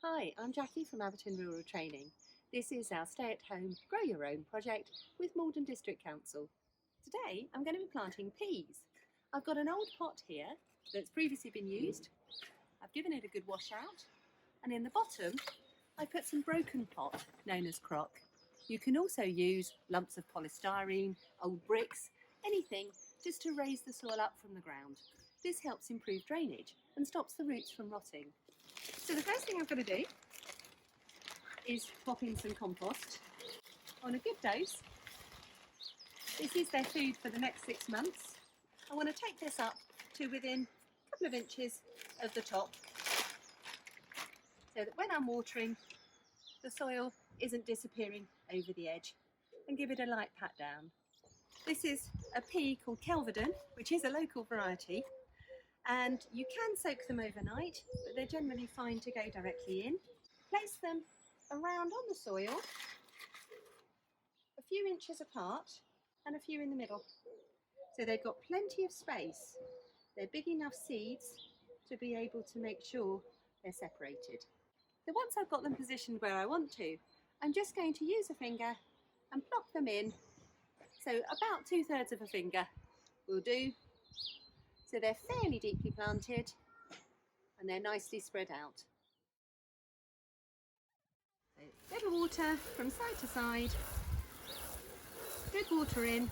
Hi, I'm Jacqui from Abberton Rural Training. This is our stay-at-home, grow your own project with Maldon District Council. Today I'm going to be planting peas. I've got an old pot here that's previously been used. I've given it a good wash out, and in the bottom I put some broken pot known as crock. You can also use lumps of polystyrene, old bricks, anything just to raise the soil up from the ground. This helps improve drainage and stops the roots from rotting. So the first thing I'm going to do is pop in some compost on a good dose. This is their food for the next 6 months. I want to take this up to within a couple of inches of the top so that when I'm watering, the soil isn't disappearing over the edge, and give it a light pat down. This is a pea called Kelvedon, which is a local variety, and you can soak them overnight, but they're generally fine to go directly in. Place them around on the soil, a few inches apart and a few in the middle. So they've got plenty of space. They're big enough seeds to be able to make sure they're separated. So once I've got them positioned where I want to, I'm just going to use a finger and plop them in. So about 2/3 of a finger will do. So they're fairly deeply planted and they're nicely spread out. So bit of water from side to side, good water in.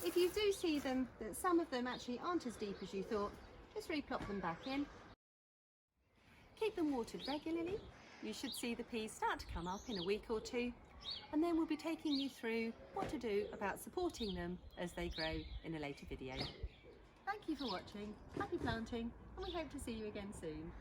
If you do see them, that some of them actually aren't as deep as you thought, just replop them back in. Keep them watered regularly. You should see the peas start to come up in a week or two, and then we'll be taking you through what to do about supporting them as they grow in a later video. Thank you for watching, happy planting, and we hope to see you again soon.